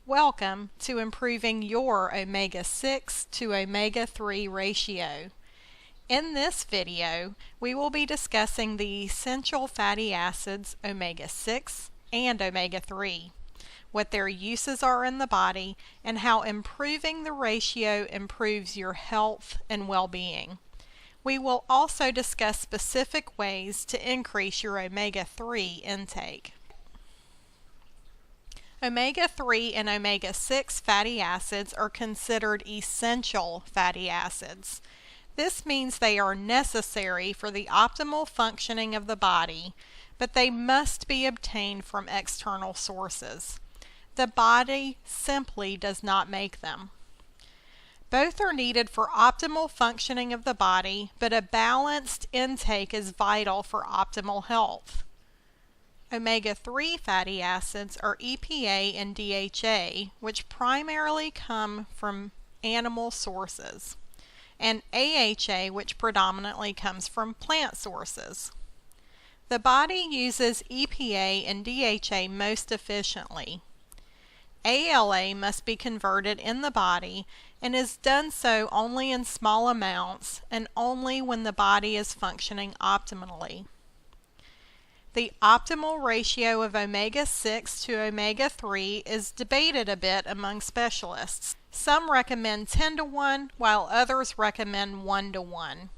Welcome to improving your omega-6 to omega-3 ratio. In this video, we will be discussing the essential fatty acids omega-6 and omega-3, what their uses are in the body, and how improving the ratio improves your health and well-being. We will also discuss specific ways to increase your omega-3 intake. Omega-3 and omega-6 fatty acids are considered essential fatty acids. This means they are necessary for the optimal functioning of the body, but they must be obtained from external sources. The body simply does not make them. Both are needed for optimal functioning of the body, but a balanced intake is vital for optimal health. Omega-3 fatty acids are EPA and DHA, which primarily come from animal sources, and AHA, which predominantly comes from plant sources. The body uses EPA and DHA most efficiently. ALA must be converted in the body and is done so only in small amounts and only when the body is functioning optimally. The optimal ratio of omega-6 to omega-3 is debated a bit among specialists. Some recommend 10 to 1, while others recommend 1 to 1.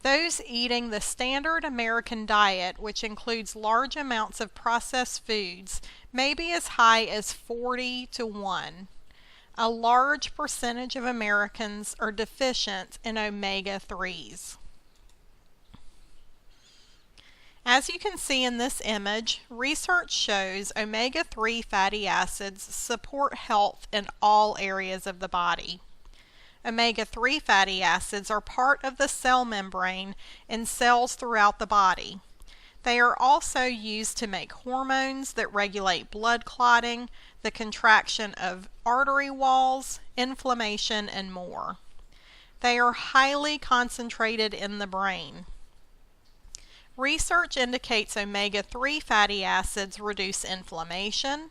Those eating the standard American diet, which includes large amounts of processed foods, may be as high as 40 to 1. A large percentage of Americans are deficient in omega-3s. As you can see in this image, research shows omega-3 fatty acids support health in all areas of the body. Omega-3 fatty acids are part of the cell membrane in cells throughout the body. They are also used to make hormones that regulate blood clotting, the contraction of artery walls, inflammation, and more. They are highly concentrated in the brain. Research indicates omega-3 fatty acids reduce inflammation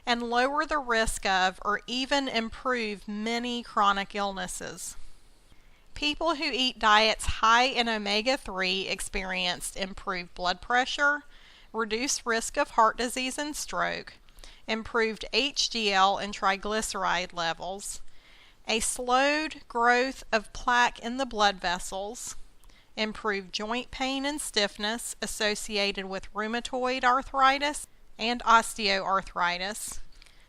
and lower the risk of or even improve many chronic illnesses. People who eat diets high in omega-3 experienced improved blood pressure, reduced risk of heart disease and stroke, improved HDL and triglyceride levels, a slowed growth of plaque in the blood vessels, improved joint pain and stiffness associated with rheumatoid arthritis and osteoarthritis.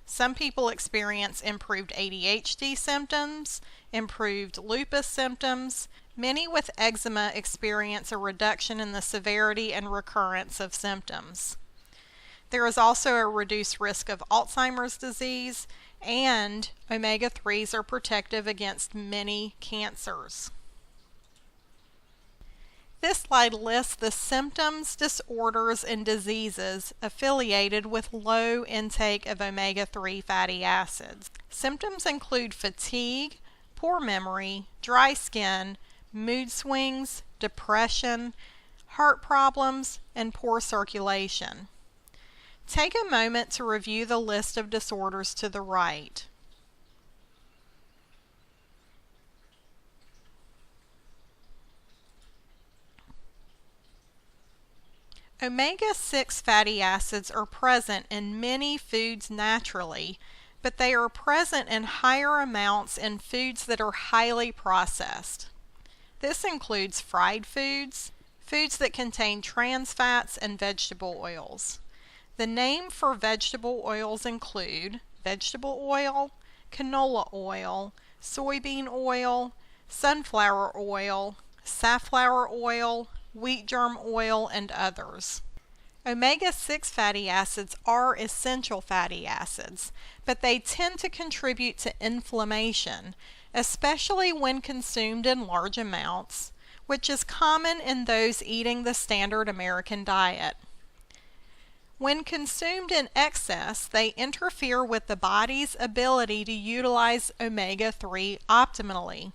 Some people experience improved ADHD symptoms, improved lupus symptoms. Many with eczema experience a reduction in the severity and recurrence of symptoms. There is also a reduced risk of Alzheimer's disease, and omega-3s are protective against many cancers. This slide lists the symptoms, disorders, and diseases affiliated with low intake of omega-3 fatty acids. Symptoms include fatigue, poor memory, dry skin, mood swings, depression, heart problems, and poor circulation. Take a moment to review the list of disorders to the right. Omega-6 fatty acids are present in many foods naturally, but they are present in higher amounts in foods that are highly processed. This includes fried foods, foods that contain trans fats, and vegetable oils. The name for vegetable oils include vegetable oil, canola oil, soybean oil, sunflower oil, safflower oil, wheat germ oil, and others. Omega-6 fatty acids are essential fatty acids, but they tend to contribute to inflammation, especially when consumed in large amounts, which is common in those eating the standard American diet. When consumed in excess, they interfere with the body's ability to utilize omega-3 optimally.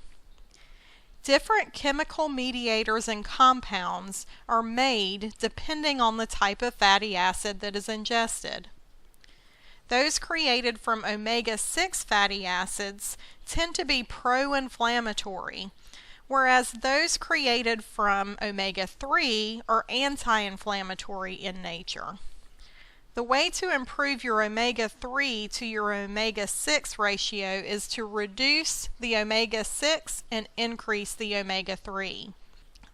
Different chemical mediators and compounds are made depending on the type of fatty acid that is ingested. Those created from omega-6 fatty acids tend to be pro-inflammatory, whereas those created from omega-3 are anti-inflammatory in nature. The way to improve your omega-3 to your omega-6 ratio is to reduce the omega-6 and increase the omega-3.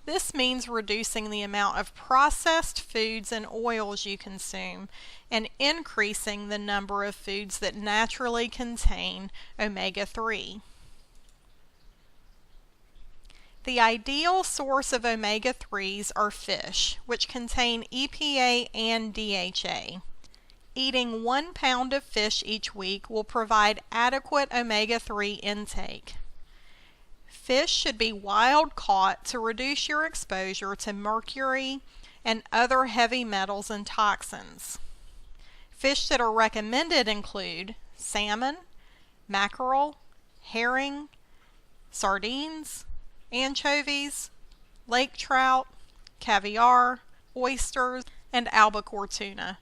This means reducing the amount of processed foods and oils you consume and increasing the number of foods that naturally contain omega-3. The ideal source of omega-3s are fish, which contain EPA and DHA. Eating 1 pound of fish each week will provide adequate omega-3 intake. Fish should be wild caught to reduce your exposure to mercury and other heavy metals and toxins. Fish that are recommended include salmon, mackerel, herring, sardines, anchovies, lake trout, caviar, oysters, and albacore tuna.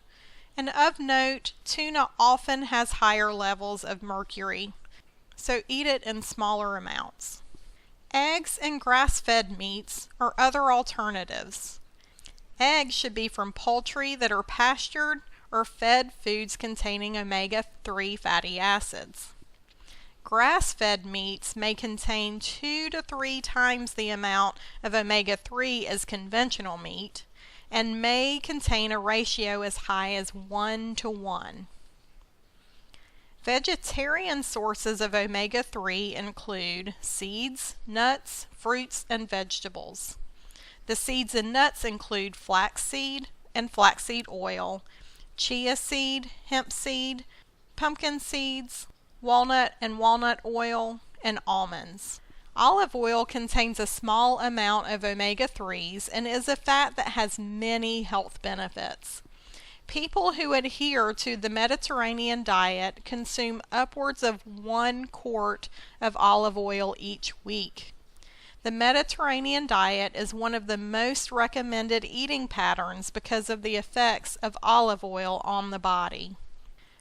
And of note, tuna often has higher levels of mercury, so eat it in smaller amounts. Eggs and grass-fed meats are other alternatives. Eggs should be from poultry that are pastured or fed foods containing omega-3 fatty acids. Grass-fed meats may contain 2 to 3 times the amount of omega-3 as conventional meat and may contain a ratio as high as 1:1. Vegetarian sources of omega-3 include seeds, nuts, fruits, and vegetables. The seeds and nuts include flaxseed and flaxseed oil, chia seed, hemp seed, pumpkin seeds, walnut and walnut oil, and almonds. Olive oil contains a small amount of omega-3s and is a fat that has many health benefits. People who adhere to the Mediterranean diet consume upwards of 1 quart of olive oil each week. The Mediterranean diet is one of the most recommended eating patterns because of the effects of olive oil on the body.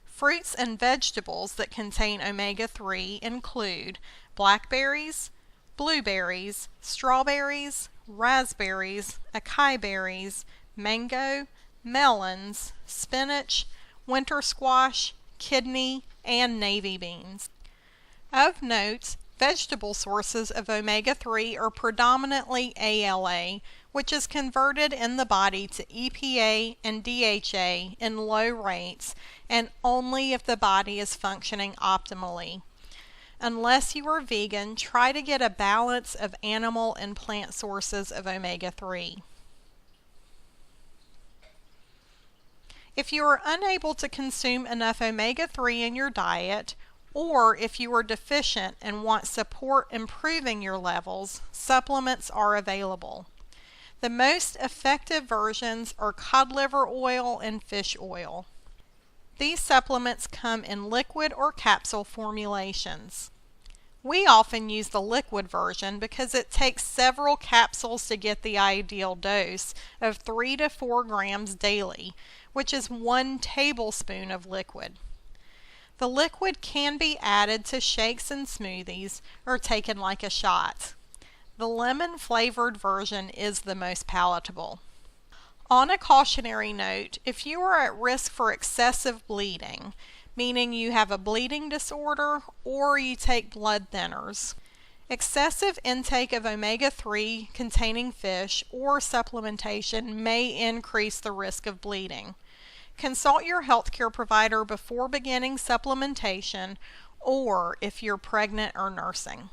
Fruits and vegetables that contain omega-3 include blackberries, blueberries, strawberries, raspberries, acai berries, mango, melons, spinach, winter squash, kidney, and navy beans. Of note, vegetable sources of omega-3 are predominantly ALA, which is converted in the body to EPA and DHA in low rates and only if the body is functioning optimally. Unless you are vegan, try to get a balance of animal and plant sources of omega-3. If you are unable to consume enough omega-3 in your diet, or if you are deficient and want support improving your levels, supplements are available. The most effective versions are cod liver oil and fish oil. These supplements come in liquid or capsule formulations. We often use the liquid version because it takes several capsules to get the ideal dose of 3 to 4 grams daily, which is 1 tablespoon of liquid. The liquid can be added to shakes and smoothies or taken like a shot. The lemon-flavored version is the most palatable. On a cautionary note, if you are at risk for excessive bleeding, meaning you have a bleeding disorder or you take blood thinners, excessive intake of omega-3 containing fish or supplementation may increase the risk of bleeding. Consult your healthcare provider before beginning supplementation or if you're pregnant or nursing.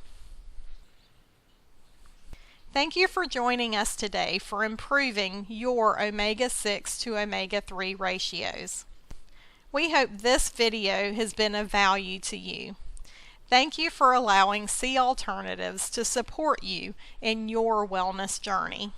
Thank you for joining us today for improving your omega-6 to omega-3 ratios. We hope this video has been of value to you. Thank you for allowing SEE Alternatives to support you in your wellness journey.